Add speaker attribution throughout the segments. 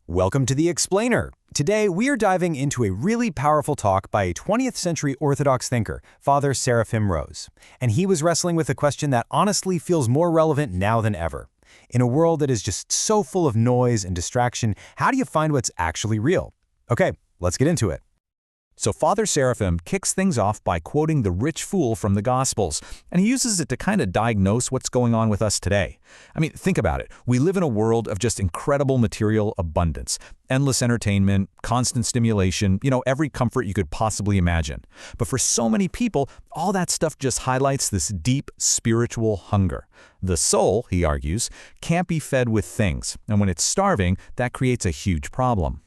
Speaker 1: Welcome to The Explainer. Today, we are diving into a really powerful talk by a 20th century Orthodox thinker, Father Seraphim Rose. And he was wrestling with a question that honestly feels more relevant now than ever. In a world that is just so full of noise and distraction, how do you find what's actually real? Okay, let's get into it.
Speaker 2: So Father Seraphim kicks things off by quoting the rich fool from the Gospels, and he uses it to kind of diagnose what's going on with us today. I mean, think about it. We live in a world of just incredible material abundance, endless entertainment, constant stimulation, every comfort you could possibly imagine. But for so many people, all that stuff just highlights this deep spiritual hunger. The soul, he argues, can't be fed with things, and when it's starving, that creates a huge problem.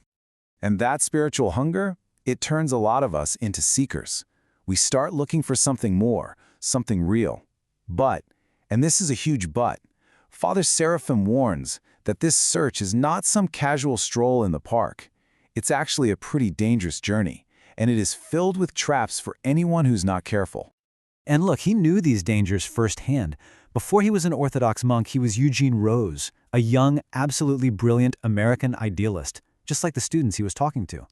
Speaker 3: And that spiritual hunger? It turns a lot of us into seekers. We start looking for something more, something real. But, and this is a huge but, Father Seraphim warns that this search is not some casual stroll in the park. It's actually a pretty dangerous journey, and it is filled with traps for anyone who's not careful.
Speaker 1: And look, he knew these dangers firsthand. Before he was an Orthodox monk, he was Eugene Rose, a young, absolutely brilliant American idealist, just like the students he was talking to.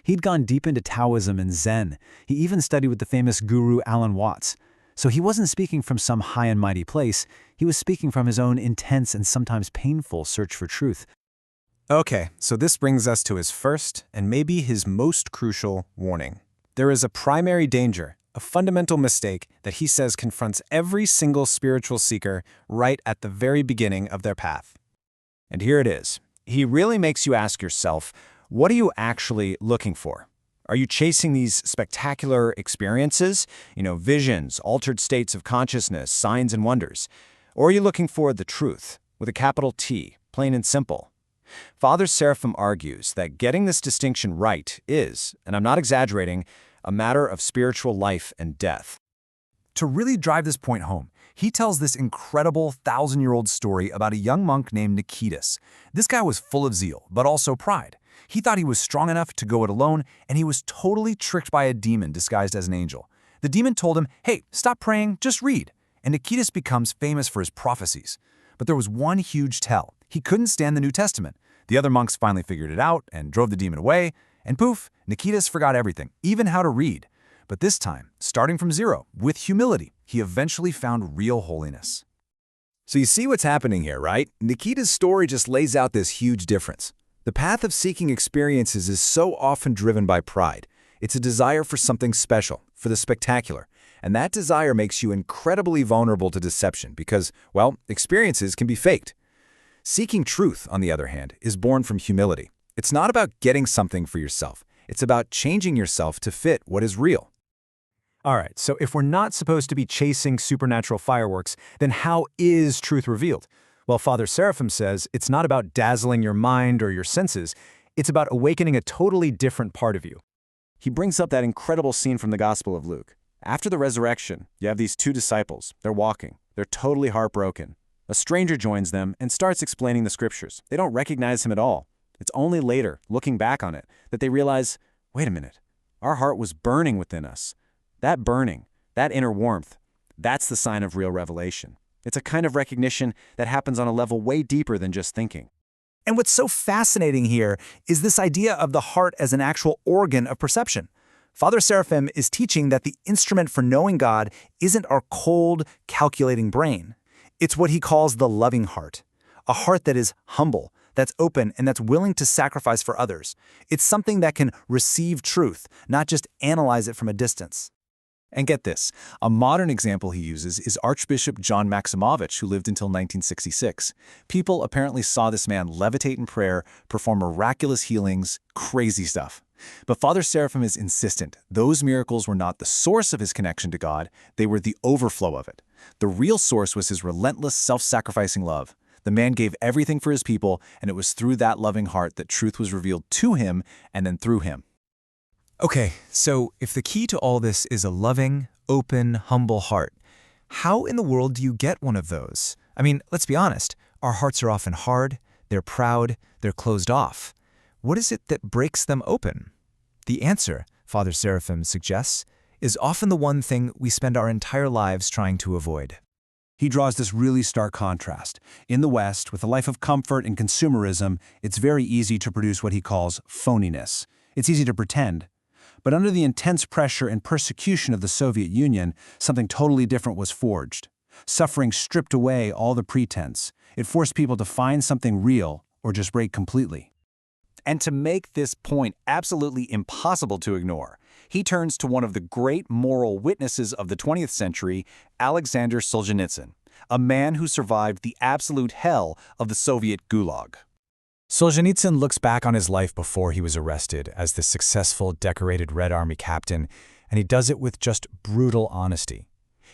Speaker 1: He'd gone deep into Taoism and Zen. He even studied with the famous guru Alan Watts. So he wasn't speaking from some high and mighty place. He was speaking from his own intense and sometimes painful search for truth.
Speaker 4: Okay, so this brings us to his first and maybe his most crucial warning. There is a primary danger, a fundamental mistake that he says confronts every single spiritual seeker right at the very beginning of their path. And here it is. He really makes you ask yourself, what are you actually looking for? Are you chasing these spectacular experiences, visions, altered states of consciousness, signs and wonders? Or are you looking for the truth, with a capital T, plain and simple? Father Seraphim argues that getting this distinction right is, and I'm not exaggerating, a matter of spiritual life and death.
Speaker 5: To really drive this point home, he tells this incredible 1,000-year-old story about a young monk named Nikitas. This guy was full of zeal, but also pride. He thought he was strong enough to go it alone, and he was totally tricked by a demon disguised as an angel. The demon told him, hey, stop praying, just read. And Nikitas becomes famous for his prophecies. But there was one huge tell. He couldn't stand the New Testament. The other monks finally figured it out and drove the demon away, and poof, Nikitas forgot everything, even how to read. But this time, starting from zero, with humility, he eventually found real holiness.
Speaker 3: So you see what's happening here, right? Nikitas' story just lays out this huge difference. The path of seeking experiences is so often driven by pride. It's a desire for something special, for the spectacular. And that desire makes you incredibly vulnerable to deception because, well, experiences can be faked. Seeking truth, on the other hand, is born from humility. It's not about getting something for yourself. It's about changing yourself to fit what is real.
Speaker 1: All right, so if we're not supposed to be chasing supernatural fireworks, then how is truth revealed? Well, Father Seraphim says it's not about dazzling your mind or your senses. It's about awakening a totally different part of you.
Speaker 3: He brings up that incredible scene from the Gospel of Luke. After the resurrection, you have these two disciples. They're walking. They're totally heartbroken. A stranger joins them and starts explaining the scriptures. They don't recognize him at all. It's only later, looking back on it, that they realize, wait a minute, our heart was burning within us. That burning, that inner warmth, that's the sign of real revelation. It's a kind of recognition that happens on a level way deeper than just thinking.
Speaker 5: And what's so fascinating here is this idea of the heart as an actual organ of perception. Father Seraphim is teaching that the instrument for knowing God isn't our cold, calculating brain. It's what he calls the loving heart, a heart that is humble, that's open, and that's willing to sacrifice for others. It's something that can receive truth, not just analyze it from a distance.
Speaker 3: And get this, a modern example he uses is Archbishop John Maximovich, who lived until 1966. People apparently saw this man levitate in prayer, perform miraculous healings, crazy stuff. But Father Seraphim is insistent. Those miracles were not the source of his connection to God, they were the overflow of it. The real source was his relentless, self-sacrificing love. The man gave everything for his people, and it was through that loving heart that truth was revealed to him and then through him.
Speaker 1: Okay, so if the key to all this is a loving, open, humble heart, how in the world do you get one of those? I mean, let's be honest, our hearts are often hard, they're proud, they're closed off. What is it that breaks them open? The answer, Father Seraphim suggests, is often the one thing we spend our entire lives trying to avoid.
Speaker 3: He draws this really stark contrast. In the West, with a life of comfort and consumerism, it's very easy to produce what he calls phoniness. It's easy to pretend. But under the intense pressure and persecution of the Soviet Union, something totally different was forged. Suffering stripped away all the pretense. It forced people to find something real or just break completely.
Speaker 5: And to make this point absolutely impossible to ignore, he turns to one of the great moral witnesses of the 20th century, Alexander Solzhenitsyn, a man who survived the absolute hell of the Soviet Gulag.
Speaker 2: Solzhenitsyn looks back on his life before he was arrested as the successful decorated Red Army captain, and he does it with just brutal honesty.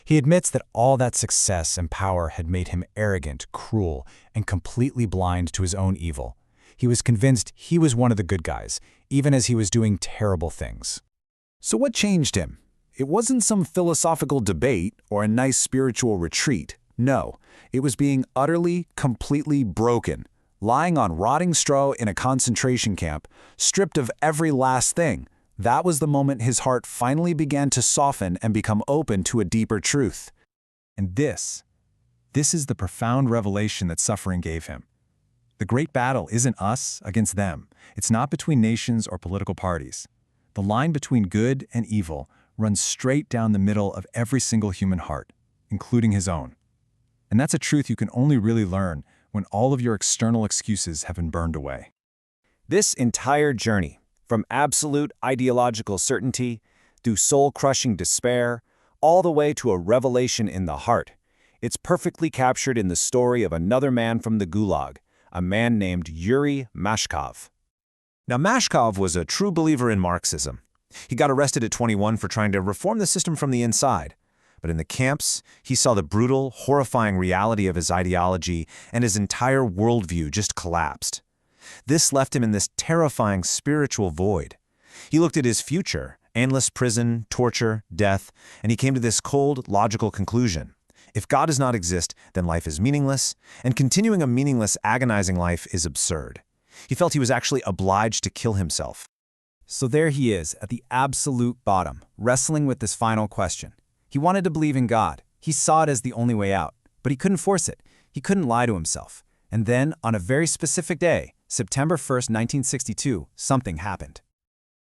Speaker 2: He admits that all that success and power had made him arrogant, cruel, and completely blind to his own evil. He was convinced he was one of the good guys, even as he was doing terrible things.
Speaker 5: So what changed him? It wasn't some philosophical debate or a nice spiritual retreat. No, it was being utterly, completely broken, lying on rotting straw in a concentration camp, stripped of every last thing. That was the moment his heart finally began to soften and become open to a deeper truth.
Speaker 3: And this is the profound revelation that suffering gave him. The great battle isn't us against them. It's not between nations or political parties. The line between good and evil runs straight down the middle of every single human heart, including his own. And that's a truth you can only really learn when all of your external excuses have been burned away.
Speaker 6: This entire journey, from absolute ideological certainty through soul-crushing despair, all the way to a revelation in the heart, it's perfectly captured in the story of another man from the Gulag, a man named Yuri Mashkov.
Speaker 7: Now, Mashkov was a true believer in Marxism. He got arrested at 21 for trying to reform the system from the inside. But in the camps, he saw the brutal, horrifying reality of his ideology, and his entire worldview just collapsed. This left him in this terrifying spiritual void. He looked at his future, endless prison, torture, death, and he came to this cold, logical conclusion. If God does not exist, then life is meaningless, and continuing a meaningless, agonizing life is absurd. He felt he was actually obliged to kill himself.
Speaker 5: So there he is, at the absolute bottom, wrestling with this final question. He wanted to believe in God. He saw it as the only way out, but he couldn't force it. He couldn't lie to himself. And then, on a very specific day, September 1st, 1962, something happened.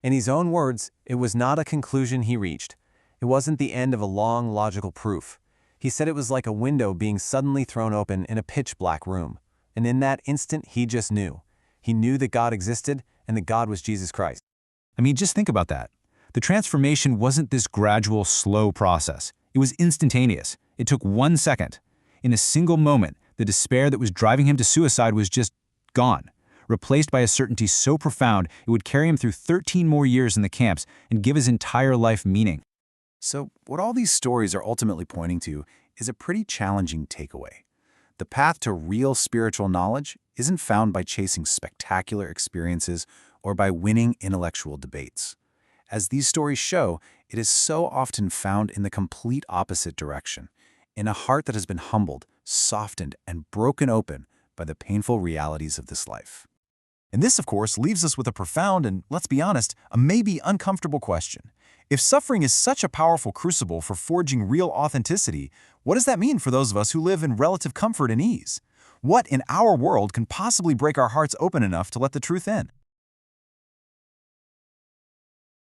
Speaker 1: In his own words, it was not a conclusion he reached. It wasn't the end of a long, logical proof. He said it was like a window being suddenly thrown open in a pitch-black room. And in that instant, he just knew. He knew that God existed and that God was Jesus Christ.
Speaker 3: I mean, just think about that. The transformation wasn't this gradual, slow process. It was instantaneous. It took 1 second. In a single moment, the despair that was driving him to suicide was just gone, replaced by a certainty so profound it would carry him through 13 more years in the camps and give his entire life meaning. So, what all these stories are ultimately pointing to is a pretty challenging takeaway. The path to real spiritual knowledge isn't found by chasing spectacular experiences or by winning intellectual debates. As these stories show, it is so often found in the complete opposite direction, in a heart that has been humbled, softened, and broken open by the painful realities of this life. And this, of course, leaves us with a profound and, let's be honest, a maybe uncomfortable question. If suffering is such a powerful crucible for forging real authenticity, what does that mean for those of us who live in relative comfort and ease? What in our world can possibly break our hearts open enough to let the truth in?